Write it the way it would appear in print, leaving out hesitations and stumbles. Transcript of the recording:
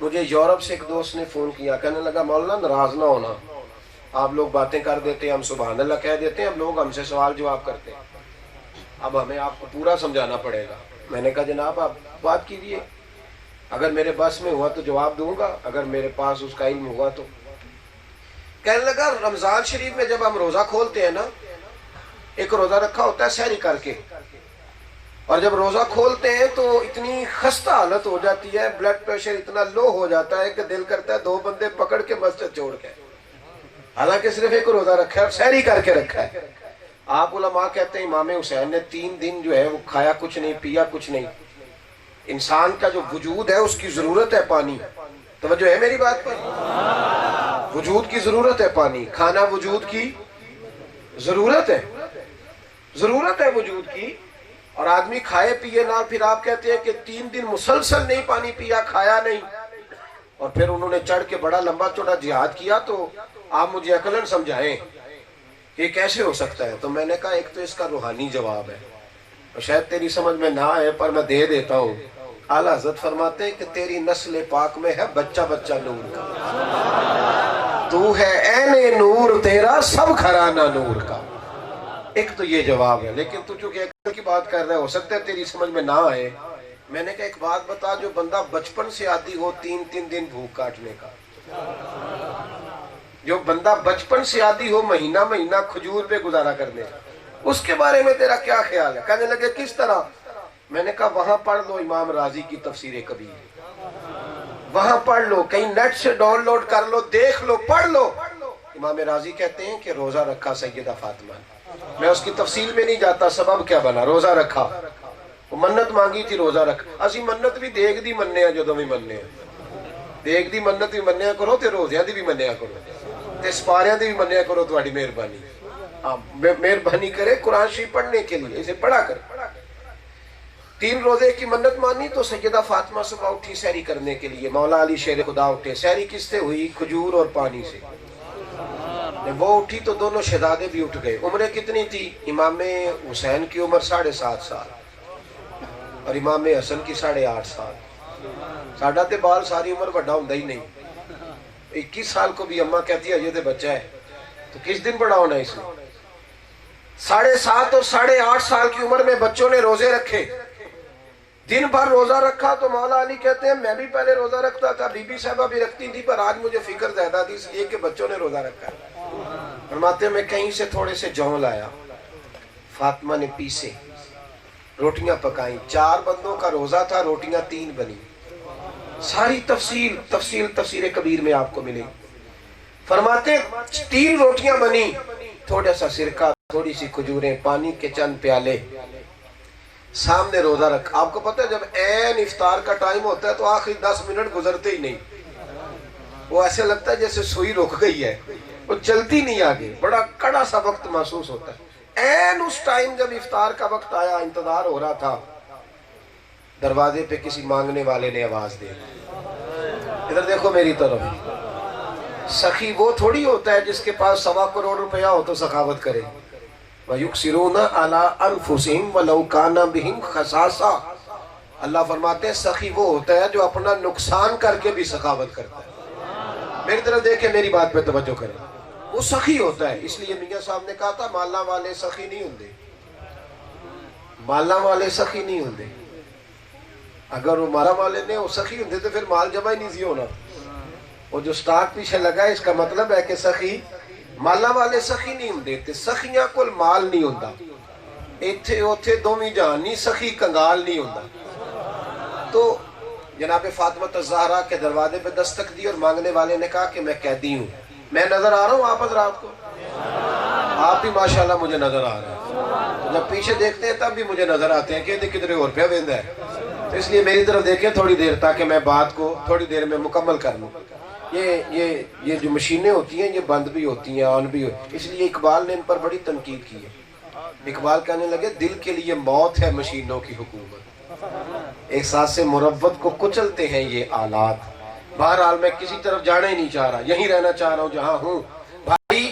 مجھے یورپ سے ایک دوست نے فون کیا، کہنے لگا مولانا ناراض نہ ہونا، آپ لوگ باتیں کر دیتے ہیں، ہم سبحان اللہ کہہ دیتے ہیں، ہم لوگ ہم سے سوال جواب کرتے ہیں، اب ہمیں آپ کو پورا سمجھانا پڑے گا۔ میں نے کہا جناب آپ بات کیجیے، اگر میرے بس میں ہوا تو جواب دوں گا، اگر میرے پاس اس کا علم ہوا تو۔ کہنے لگا رمضان شریف میں جب ہم روزہ کھولتے ہیں نا، ایک روزہ رکھا ہوتا ہے سحری کر کے، اور جب روزہ کھولتے ہیں تو اتنی خستہ حالت ہو جاتی ہے، بلڈ پریشر اتنا لو ہو جاتا ہے کہ دل کرتا ہے دو بندے پکڑ کے مسجد چھوڑ کے، حالانکہ صرف ایک روزہ رکھا ہے اور سحری کر کے رکھا ہے۔ آپ علماء کہتے ہیں امام حسین نے 3 دن جو ہے وہ کھایا کچھ نہیں، پیا کچھ نہیں۔ انسان کا جو وجود ہے اس کی ضرورت ہے پانی، توجہ ہے میری بات پر؟ وجود کی ضرورت ہے پانی، کھانا وجود کی ضرورت ہے، ضرورت ہے وجود کی، اور آدمی کھائے پیے نہ، پھر آپ کہتے ہیں کہ 3 دن مسلسل نہیں پانی پیا، کھایا نہیں، اور پھر انہوں نے چڑھ کے بڑا لمبا چوڑا جہاد کیا، تو آپ مجھے عقلاً سمجھائیں یہ کیسے ہو سکتا ہے؟ تو میں نے کہا ایک تو اس کا روحانی جواب ہے، اور شاید تیری سمجھ میں نہ آئے پر میں دے دیتا ہوں۔ اعلیٰ حضرت فرماتے ہیں کہ تیری نسل پاک میں ہے بچہ بچہ نور کا، تو ہے عین نور تیرا سب گھرانہ نور کا۔ ایک تو یہ جواب ہے، لیکن تو چونکہ عقل کی بات کر رہا ہے، ہو سکتا ہے تیری سمجھ میں نہ آئے۔ میں نے کہا ایک بات بتا، جو بندہ بچپن سے عادی ہو 3 دن بھوک کاٹنے کا، جو بندہ بچپن سے عادی ہو مہینہ مہینہ کھجور پہ گزارا کرنے کا، اس کے بارے میں تیرا کیا خیال ہے؟ کہنے لگے کس طرح؟ میں نے کہا وہاں پڑھ لو امام رازی کی تفسیر کبیر، وہاں پڑھ لو، کہیں نیٹ سے ڈاؤن لوڈ کر لو، دیکھ لو، پڑھ لو۔ امام رازی کہتے ہیں کہ روزہ رکھا سیدہ فاطمہ نے، میں اس کی تفصیل میں نہیں جاتا، سبب کیا بنا، روزہ رکھا، وہ منت مانگی تھی روزہ رکھا۔ اسی منت بھی دیکھ دی مننے ہیں، جدوں بھی مننے ہیں، دیکھ دی منت بھی منیا کرو تے روزیاں دی بھی منیا کرو تے سپاریاں دی بھی منیا کرو، تہاڈی مہربانی، مہربانی کرے قرآن شریف پڑھنے کے لیے، اسے پڑھا کر۔ 3 روزے کی منت مانی تو سیدہ فاطمہ صبح اٹھی سحری کرنے کے لیے، مولا علی شیر خدا اٹھے، سحری کس سے ہوئی؟ کھجور اور پانی سے۔ جب وہ اٹھی تو دونوں شہزادے بھی اٹھ گئے۔ عمریں کتنی تھی؟ امام حسین کی عمر 7.5 سال اور امام حسن کی 8.5 سال۔ ساڈا تے بال ساری عمر بڑا ہوندا ہی نہیں، 21 سال کو بھی اماں کہتی ہے یہ تے بچہ ہے، تو کس دن بڑا ہونا ہے اس نے؟ 7.5 اور 8.5 سال کی عمر میں بچوں نے روزے رکھے، دن بھر روزہ رکھا۔ تو مولا علی کہتے ہیں میں بھی پہلے روزہ رکھتا تھا، بی بی صاحبہ بھی رکھتی تھی، پر آج مجھے فکر زیادہ تھی اس لیے کہ بچوں نے روزہ رکھا۔ فرماتے ہیں میں کہیں سے تھوڑے سے جوں لایا، فاطمہ نے پیسے، روٹیاں پکائیں، 4 بندوں کا روزہ تھا، روٹیاں 3 بنی۔ ساری تفسیر کبیر میں آپ کو ملے۔ فرماتے 3 روٹیاں بنی، تھوڑا سا سرکہ، تھوڑی سی کھجوریں، پانی کے چند پیالے، سامنے روزہ رکھا۔ آپ کو پتہ ہے جب عین افطار کا ٹائم ہوتا ہے تو آخری 10 منٹ گزرتے ہی نہیں، وہ ایسے لگتا ہے جیسے سوئی رک گئی ہے، وہ چلتی نہیں آگے، بڑا کڑا سا وقت محسوس ہوتا ہے۔ عین اس ٹائم جب افطار کا وقت آیا، انتظار ہو رہا تھا، دروازے پہ کسی مانگنے والے نے آواز دے دی، ادھر دیکھو میری طرف۔ سخی وہ تھوڑی ہوتا ہے جس کے پاس 1.25 کروڑ روپیہ ہو تو سخاوت کرے۔ وَيُكْسِرُونَ عَلَىٰ أَنفُسِهِمْ وَلَوْ كَانَ بِهِمْ خَصَاصَةٌ۔ اللہ فرماتے ہیں سخی وہ ہوتا ہے جو اپنا نقصان کر کے بھی سخاوت کرتا ہے۔ میری طرف دیکھیں، میری بات پہ توجہ کریں، وہ سخی ہوتا ہے۔ اس لیے میاں صاحب نے کہا تھا مالاں والے سخی نہیں ہوندے، مالاں والے سخی نہیں ہوندے۔ اگر وہ مالاں والے نے وہ سخی ہوندے تو پھر مال جمع ہی نہیں سی ہونا۔ وہ جو سٹاک پیچھے لگا ہے اس کا مطلب ہے کہ سخی، مالاں والے سخی نہیں ہوندے تے سخیاں کول مال نہیں ہوندا، ایتھے اوتھے دوویں جہان نہیں، سخی کنگال نہیں ہوندا۔ تو جناب فاطمہ الزہرا کے دروازے پہ دستک دی اور مانگنے والے نے کہا کہ میں قیدی ہوں، میں نظر آ رہا ہوں آپ حضرات کو؟ آپ بھی ماشاءاللہ مجھے نظر آ رہا ہے، جب پیچھے دیکھتے ہیں تب بھی مجھے نظر آتے ہیں کہ کدھر اور پہ ویندا ہے۔ تو اس لیے میری طرف دیکھیں تھوڑی دیر، تاکہ میں بات کو تھوڑی دیر میں مکمل کر لوں۔ یہ جو مشینیں ہوتی ہیں یہ بند بھی ہوتی ہیں، آن بھی ہوتی ہیں، اس لیے اقبال نے ان پر بڑی تنقید کی ہے۔ اقبال کہنے لگے دل کے لیے موت ہے مشینوں کی حکومت، احساس مروت کو کچلتے ہیں یہ آلات۔ بہرحال میں کسی طرف جانا ہی نہیں چاہ رہا، یہیں رہنا چاہ رہا ہوں جہاں ہوں۔ بھائی